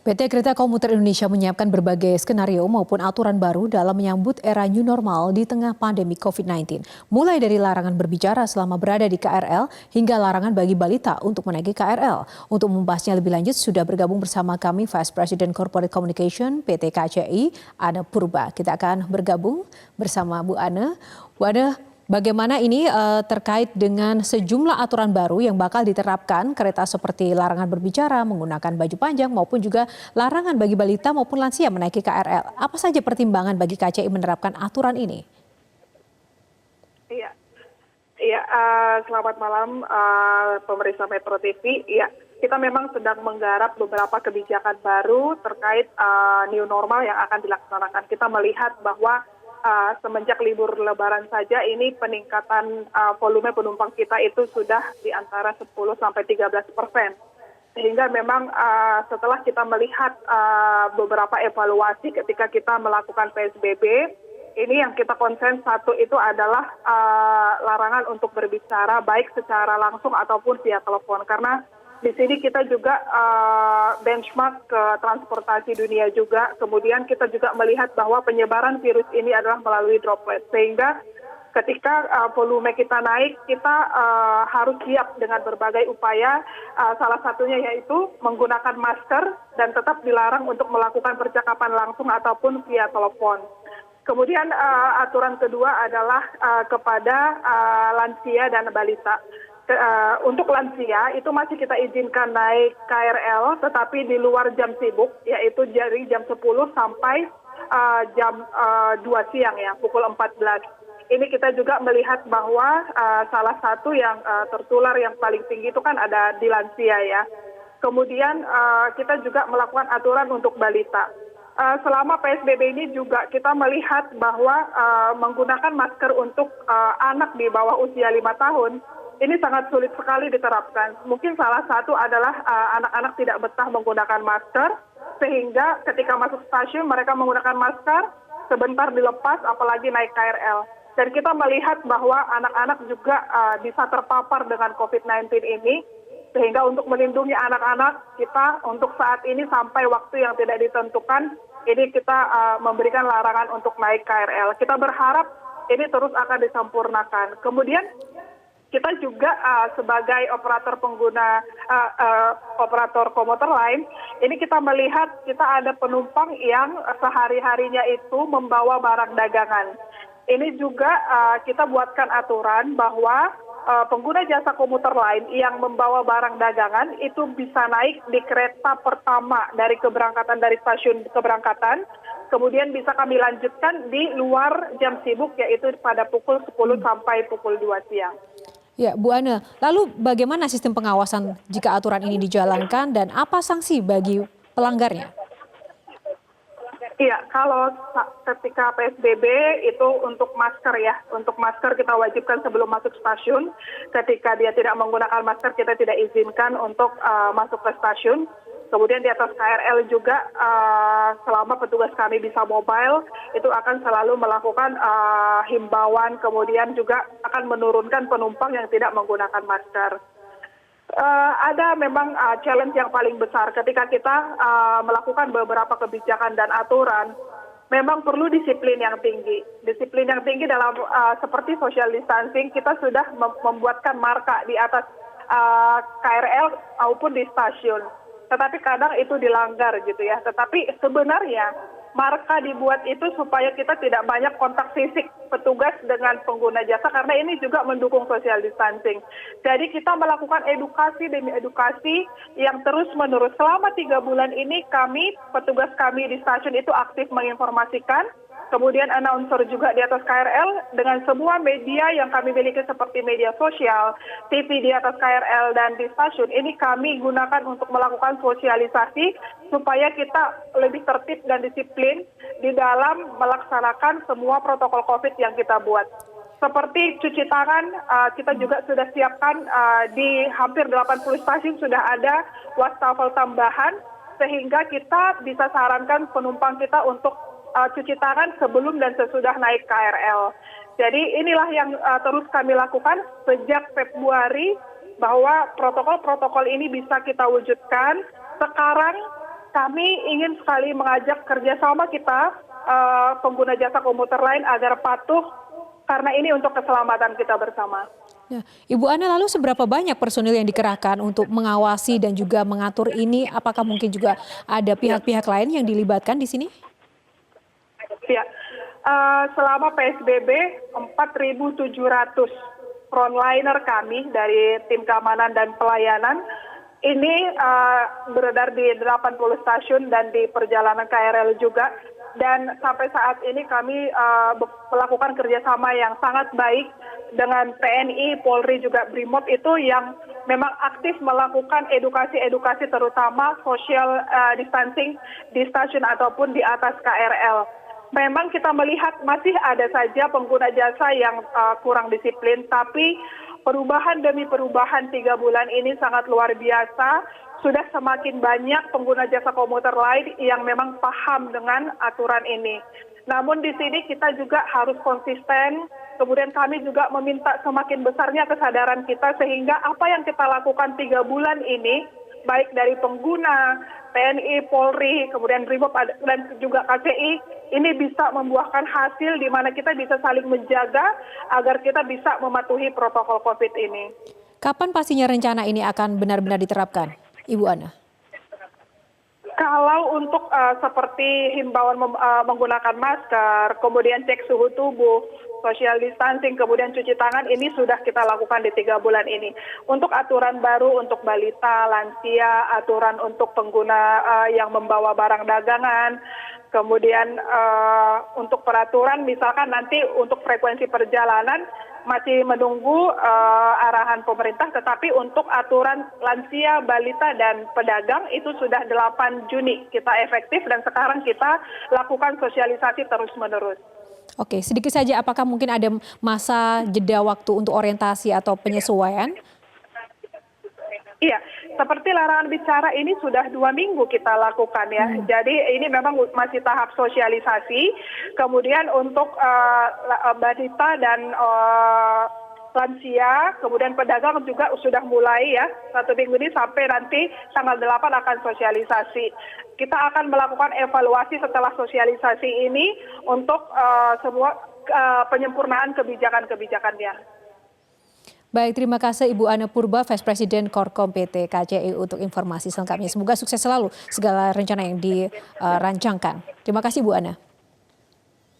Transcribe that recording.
PT Kereta Komuter Indonesia menyiapkan berbagai skenario maupun aturan baru dalam menyambut era new normal di tengah pandemi COVID-19. Mulai dari larangan berbicara selama berada di KRL hingga larangan bagi balita untuk menaiki KRL. Untuk membahasnya lebih lanjut sudah bergabung bersama kami Vice President Corporate Communication PT KCI, Ane Purba. Kita akan bergabung bersama Bu Ane. Bu Ane, bagaimana ini terkait dengan sejumlah aturan baru yang bakal diterapkan kereta seperti larangan berbicara, menggunakan baju panjang maupun juga larangan bagi balita maupun lansia menaiki KRL. Apa saja pertimbangan bagi KCI menerapkan aturan ini? Iya, iya. Selamat malam pemirsa Metro TV. Iya, kita memang sedang menggarap beberapa kebijakan baru terkait new normal yang akan dilaksanakan. Kita melihat bahwa semenjak libur Lebaran saja ini peningkatan volume penumpang kita itu sudah di antara 10 sampai 13%. Sehingga memang setelah kita melihat beberapa evaluasi ketika kita melakukan PSBB, ini yang kita konsen satu itu adalah larangan untuk berbicara baik secara langsung ataupun via telepon. Karena di sini kita juga benchmark ke transportasi dunia juga. Kemudian kita juga melihat bahwa penyebaran virus ini adalah melalui droplet. Sehingga ketika volume kita naik, kita harus siap dengan berbagai upaya. Salah satunya yaitu menggunakan masker dan tetap dilarang untuk melakukan percakapan langsung ataupun via telepon. Kemudian aturan kedua adalah kepada lansia dan balita. Untuk lansia itu masih kita izinkan naik KRL tetapi di luar jam sibuk, yaitu dari jam 10 sampai jam 2 siang ya, pukul 14. Ini kita juga melihat bahwa salah satu yang tertular yang paling tinggi itu kan ada di lansia ya. Kemudian kita juga melakukan aturan untuk balita. Selama PSBB ini juga kita melihat bahwa menggunakan masker untuk anak di bawah usia 5 tahun ini sangat sulit sekali diterapkan. Mungkin salah satu adalah anak-anak tidak betah menggunakan masker, sehingga ketika masuk stasiun mereka menggunakan masker, sebentar dilepas apalagi naik KRL. Dan kita melihat bahwa anak-anak juga bisa terpapar dengan COVID-19 ini, sehingga untuk melindungi anak-anak kita untuk saat ini sampai waktu yang tidak ditentukan, ini kita memberikan larangan untuk naik KRL. Kita berharap ini terus akan disempurnakan. Kemudian kita juga sebagai operator pengguna operator komuter lain, ini kita melihat kita ada penumpang yang sehari-harinya itu membawa barang dagangan. Ini juga kita buatkan aturan bahwa pengguna jasa komuter lain yang membawa barang dagangan itu bisa naik di kereta pertama dari keberangkatan dari stasiun keberangkatan, kemudian bisa kami lanjutkan di luar jam sibuk yaitu pada pukul 10 sampai pukul 2 siang. Ya, Bu Ane, lalu bagaimana sistem pengawasan jika aturan ini dijalankan dan apa sanksi bagi pelanggarnya? Iya, kalau ketika PSBB itu untuk masker ya, untuk masker kita wajibkan sebelum masuk stasiun. Ketika dia tidak menggunakan masker kita tidak izinkan untuk masuk ke stasiun. Kemudian di atas KRL juga selama petugas kami bisa mobile itu akan selalu melakukan himbauan, kemudian juga akan menurunkan penumpang yang tidak menggunakan masker. Ada memang challenge yang paling besar ketika kita melakukan beberapa kebijakan dan aturan. Memang perlu disiplin yang tinggi. Disiplin yang tinggi dalam seperti social distancing, kita sudah membuatkan marka di atas KRL maupun di stasiun. Tetapi kadang itu dilanggar gitu ya. Tetapi sebenarnya marka dibuat itu supaya kita tidak banyak kontak fisik petugas dengan pengguna jasa karena ini juga mendukung social distancing. Jadi kita melakukan edukasi demi edukasi yang terus-menerus. Selama 3 bulan ini petugas kami di stasiun itu aktif menginformasikan. Kemudian announcer juga di atas KRL dengan semua media yang kami miliki seperti media sosial, TV di atas KRL dan di stasiun. Ini kami gunakan untuk melakukan sosialisasi supaya kita lebih tertib dan disiplin di dalam melaksanakan semua protokol COVID yang kita buat. Seperti cuci tangan, kita juga sudah siapkan di hampir 80 stasiun sudah ada wastafel tambahan sehingga kita bisa sarankan penumpang kita untuk cuci tangan sebelum dan sesudah naik KRL. Jadi inilah yang terus kami lakukan sejak Februari bahwa protokol-protokol ini bisa kita wujudkan. Sekarang kami ingin sekali mengajak kerjasama kita pengguna jasa komuter lain agar patuh karena ini untuk keselamatan kita bersama. Ya, Ibu Ana, lalu seberapa banyak personil yang dikerahkan untuk mengawasi dan juga mengatur ini? Apakah mungkin juga ada pihak-pihak lain yang dilibatkan di sini? Ya, selama PSBB 4.700 frontliner kami dari tim keamanan dan pelayanan ini beredar di 80 stasiun dan di perjalanan KRL juga. Dan sampai saat ini kami melakukan kerjasama yang sangat baik dengan TNI, Polri, juga Brimob itu yang memang aktif melakukan edukasi-edukasi terutama social distancing di stasiun ataupun di atas KRL. Memang kita melihat masih ada saja pengguna jasa yang kurang disiplin, tapi perubahan demi perubahan 3 bulan ini sangat luar biasa. Sudah semakin banyak pengguna jasa komuter lain yang memang paham dengan aturan ini. Namun di sini kita juga harus konsisten, kemudian kami juga meminta semakin besarnya kesadaran kita sehingga apa yang kita lakukan 3 bulan ini, baik dari pengguna, TNI, Polri, kemudian Brimob dan juga KCI, ini bisa membuahkan hasil di mana kita bisa saling menjaga agar kita bisa mematuhi protokol COVID ini. Kapan pastinya rencana ini akan benar-benar diterapkan, Ibu Ana? Kalau untuk seperti himbauan menggunakan masker, kemudian cek suhu tubuh, social distancing, kemudian cuci tangan, ini sudah kita lakukan di 3 bulan ini. Untuk aturan baru untuk balita, lansia, aturan untuk pengguna yang membawa barang dagangan, kemudian untuk peraturan misalkan nanti untuk frekuensi perjalanan masih menunggu arahan pemerintah, tetapi untuk aturan lansia, balita, dan pedagang itu sudah 8 Juni kita efektif dan sekarang kita lakukan sosialisasi terus-menerus. Oke, sedikit saja apakah mungkin ada masa jeda waktu untuk orientasi atau penyesuaian? Iya, seperti larangan bicara ini sudah 2 minggu kita lakukan ya. Jadi ini memang masih tahap sosialisasi. Kemudian untuk balita dan lansia, kemudian pedagang juga sudah mulai ya. 1 minggu ini sampai nanti tanggal 8 akan sosialisasi. Kita akan melakukan evaluasi setelah sosialisasi ini untuk semua penyempurnaan kebijakan-kebijakannya. Baik, terima kasih Ibu Ana Purba, Vice President Korkom PT KCI untuk informasi selengkapnya. Semoga sukses selalu segala rencana yang dirancangkan. Terima kasih Bu Ana.